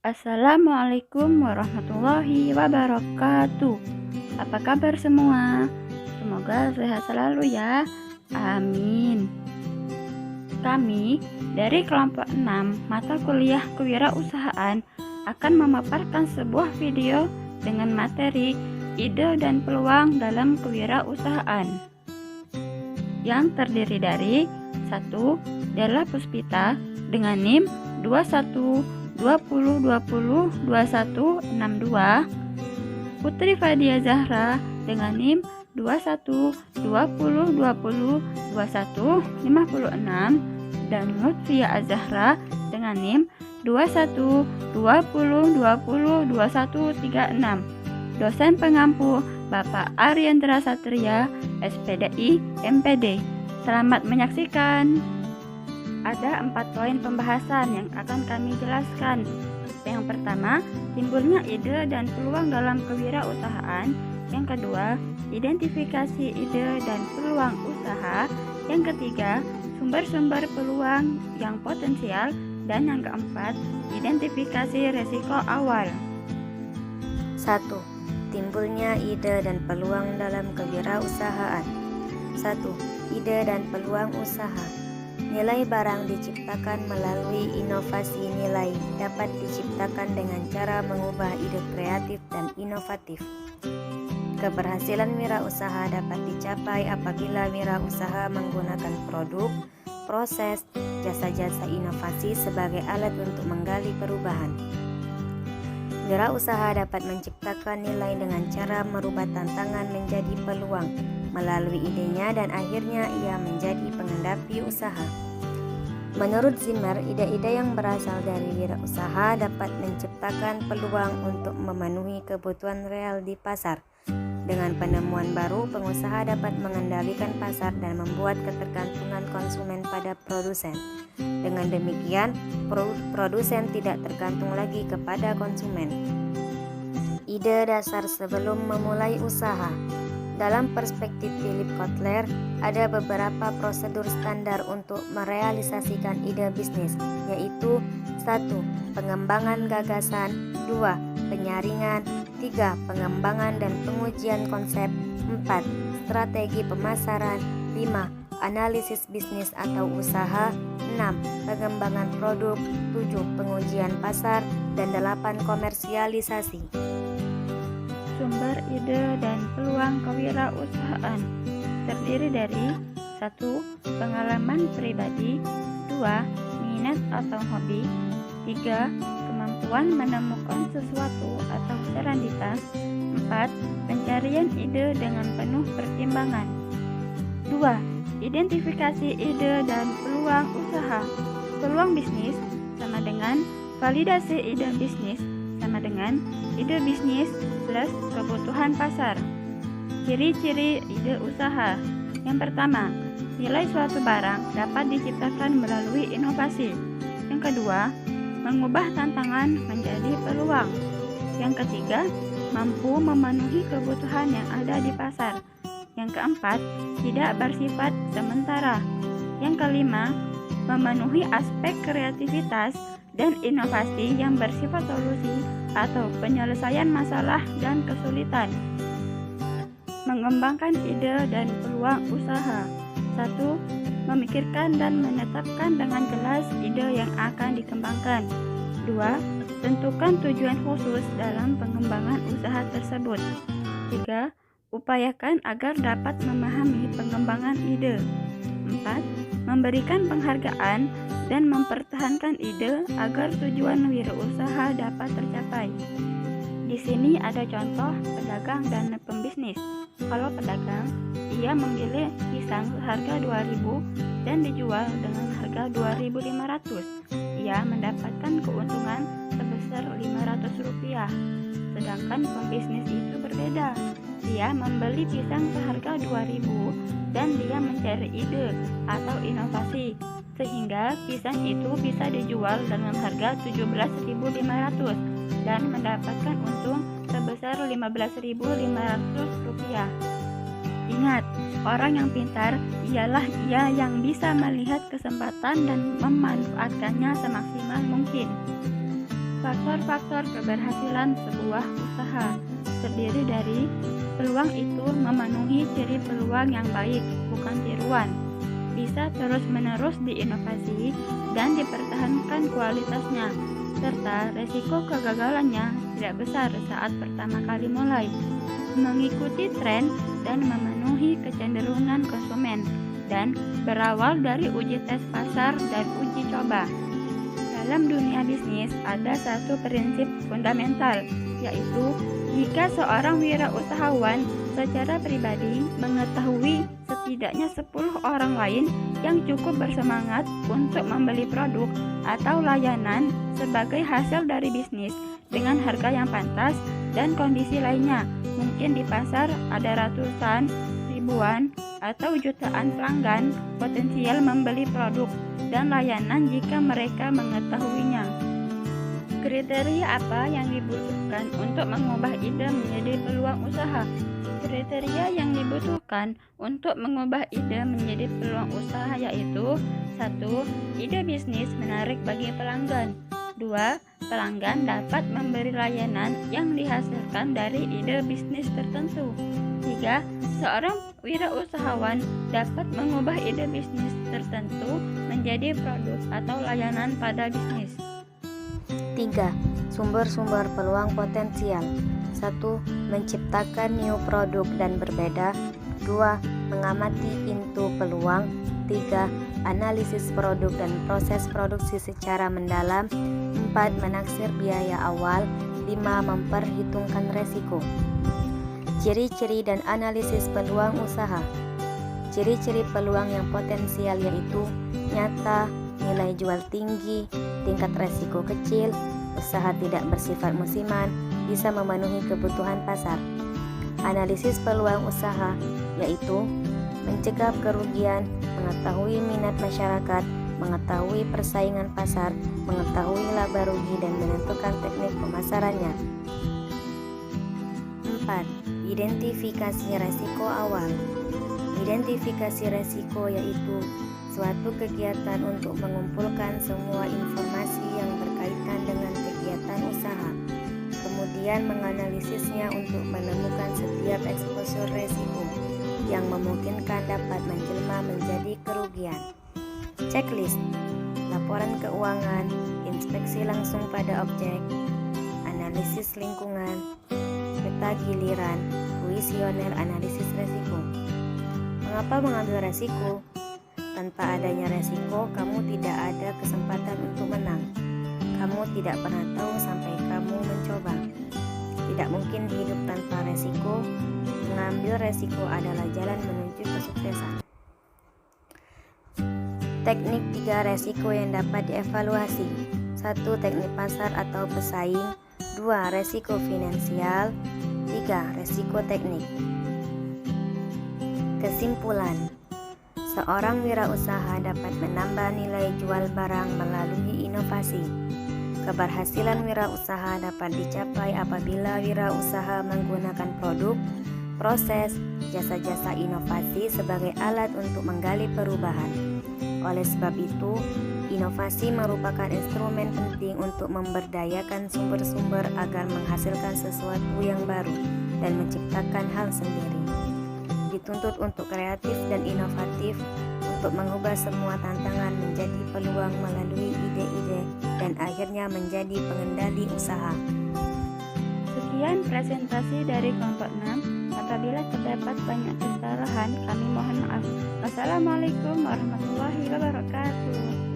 Assalamualaikum warahmatullahi wabarakatuh. Apa kabar semua? Semoga sehat selalu ya. Amin. Kami dari kelompok 6 mata kuliah kewirausahaan akan memaparkan sebuah video dengan materi ide dan peluang dalam kewirausahaan yang terdiri dari 1. Della Puspita dengan NIM 21 20 20 21 62, Putri Fadia Zahra dengan NIM 21 20 20 21 56, dan Lutfia Azahra dengan NIM 21 20 20 21 36. Dosen pengampu Bapak Aryendra Satria, SPDI MPD. Selamat menyaksikan. Ada 4 poin pembahasan yang akan kami jelaskan. Yang pertama, timbulnya ide dan peluang dalam kewirausahaan. Yang kedua, identifikasi ide dan peluang usaha. Yang ketiga, sumber-sumber peluang yang potensial. Dan yang keempat, identifikasi resiko awal. 1. Timbulnya ide dan peluang dalam kewirausahaan. 1. Ide dan peluang usaha. Nilai barang diciptakan melalui inovasi nilai dapat diciptakan dengan cara mengubah ide kreatif dan inovatif. Keberhasilan wirausaha dapat dicapai apabila wirausaha menggunakan produk, proses, jasa-jasa inovasi sebagai alat untuk menggali perubahan. Wirausaha dapat menciptakan nilai dengan cara merubah tantangan menjadi peluang melalui idenya dan akhirnya ia menjadi pengendapi usaha. Menurut Zimmer, ide-ide yang berasal dari wirausaha dapat menciptakan peluang untuk memenuhi kebutuhan real di pasar. Dengan penemuan baru, pengusaha dapat mengendalikan pasar dan membuat ketergantungan konsumen pada produsen. Dengan demikian, produsen tidak tergantung lagi kepada konsumen. Ide dasar sebelum memulai usaha. Dalam perspektif Philip Kotler, ada beberapa prosedur standar untuk merealisasikan ide bisnis, yaitu 1. Pengembangan gagasan, 2. Penyaringan, 3. Pengembangan dan pengujian konsep, 4. Strategi pemasaran, 5. Analisis bisnis atau usaha, 6. Pengembangan produk, 7. Pengujian pasar, dan 8. Komersialisasi. Sumber ide dan peluang kewirausahaan terdiri dari 1. Pengalaman pribadi, 2. Minat atau hobi, 3. Kemampuan menemukan sesuatu atau serendipity, 4. Pencarian ide dengan penuh pertimbangan. 2. Identifikasi ide dan peluang usaha. Peluang bisnis sama dengan validasi ide bisnis sama dengan ide bisnis plus kebutuhan pasar. Ciri-ciri ide usaha. Yang pertama, nilai suatu barang dapat diciptakan melalui inovasi. Yang kedua, mengubah tantangan menjadi peluang. Yang ketiga, mampu memenuhi kebutuhan yang ada di pasar. Yang keempat, tidak bersifat sementara. Yang kelima, memenuhi aspek kreativitas dan inovasi yang bersifat solusi atau penyelesaian masalah dan kesulitan. Mengembangkan ide dan peluang usaha. 1. Memikirkan dan menetapkan dengan jelas ide yang akan dikembangkan. 2. Tentukan tujuan khusus dalam pengembangan usaha tersebut. 3. Upayakan agar dapat memahami pengembangan ide. 4. Memberikan penghargaan dan mempertahankan ide agar tujuan wirausaha dapat tercapai. Di sini ada contoh pedagang dan pembisnis. Kalau pedagang, ia memilih pisang seharga 2.000 dan dijual dengan harga 2.500. Ia mendapatkan keuntungan sebesar Rp500. Sedangkan pembisnis itu berbeda. Dia membeli pisang seharga 2.000 dan dia mencari ide atau inovasi sehingga pisang itu bisa dijual dengan harga Rp17.500 dan mendapatkan untung sebesar Rp15.500. Ingat, orang yang pintar ialah ia yang bisa melihat kesempatan dan memanfaatkannya semaksimal mungkin. Faktor-faktor keberhasilan sebuah usaha terdiri dari peluang itu memenuhi ciri peluang yang baik, bukan tiruan. Bisa terus-menerus diinovasi dan dipertahankan kualitasnya, serta resiko kegagalannya tidak besar saat pertama kali mulai. Mengikuti tren dan memenuhi kecenderungan konsumen, dan berawal dari uji tes pasar dan uji coba. Dalam dunia bisnis ada satu prinsip fundamental, yaitu jika seorang wirausahawan secara pribadi mengetahui setidaknya 10 orang lain yang cukup bersemangat untuk membeli produk atau layanan sebagai hasil dari bisnis dengan harga yang pantas dan kondisi lainnya, mungkin di pasar ada ratusan, ribuan, atau jutaan pelanggan potensial membeli produk dan layanan jika mereka mengetahuinya. Kriteria apa yang dibutuhkan untuk mengubah ide menjadi peluang usaha? Kriteria yang dibutuhkan untuk mengubah ide menjadi peluang usaha yaitu 1. Ide bisnis menarik bagi pelanggan. 2. Pelanggan dapat memberi layanan yang dihasilkan dari ide bisnis tertentu. 3. Seorang wirausahawan dapat mengubah ide bisnis tertentu menjadi produk atau layanan pada bisnis. 3. Sumber-sumber peluang potensial. 1. Menciptakan new produk dan berbeda. 2. Mengamati pintu peluang. 3. Analisis produk dan proses produksi secara mendalam. 4. Menaksir biaya awal. 5. Memperhitungkan resiko. Ciri-ciri dan analisis peluang usaha. Ciri-ciri peluang yang potensial yaitu nyata, nilai jual tinggi, tingkat resiko kecil, usaha tidak bersifat musiman, bisa memenuhi kebutuhan pasar. Analisis peluang usaha yaitu mencegah kerugian, mengetahui minat masyarakat, mengetahui persaingan pasar, mengetahui laba rugi dan menentukan teknik pemasarannya. 4. Identifikasi resiko awal. Identifikasi resiko yaitu suatu kegiatan untuk mengumpulkan semua informasi yang berkaitan dengan kegiatan usaha, kemudian menganalisisnya untuk menemukan setiap eksposur resiko yang memungkinkan dapat menjelma menjadi kerugian. Checklist, laporan keuangan, inspeksi langsung pada objek, analisis lingkungan, peta giliran, kuesioner analisis resiko. Mengapa mengambil resiko? Tanpa adanya resiko, kamu tidak ada kesempatan untuk menang. Kamu tidak pernah tahu sampai kamu mencoba. Tidak mungkin hidup tanpa resiko. Mengambil resiko adalah jalan menuju kesuksesan. Teknik 3 resiko yang dapat dievaluasi. 1. Teknik pasar atau pesaing. 2. Resiko finansial. 3. Resiko teknik. Kesimpulan, seorang wirausaha dapat menambah nilai jual barang melalui inovasi. Keberhasilan wirausaha dapat dicapai apabila wirausaha menggunakan produk, proses, jasa-jasa inovasi sebagai alat untuk menggali perubahan. Oleh sebab itu, inovasi merupakan instrumen penting untuk memberdayakan sumber-sumber agar menghasilkan sesuatu yang baru dan menciptakan hal sendiri. Dituntut untuk kreatif dan inovatif untuk mengubah semua tantangan menjadi peluang melalui ide-ide dan akhirnya menjadi pengendali usaha. Sekian presentasi dari kelompok 6. Apabila terdapat banyak kesalahan, kami mohon maaf. Wassalamualaikum warahmatullahi wabarakatuh.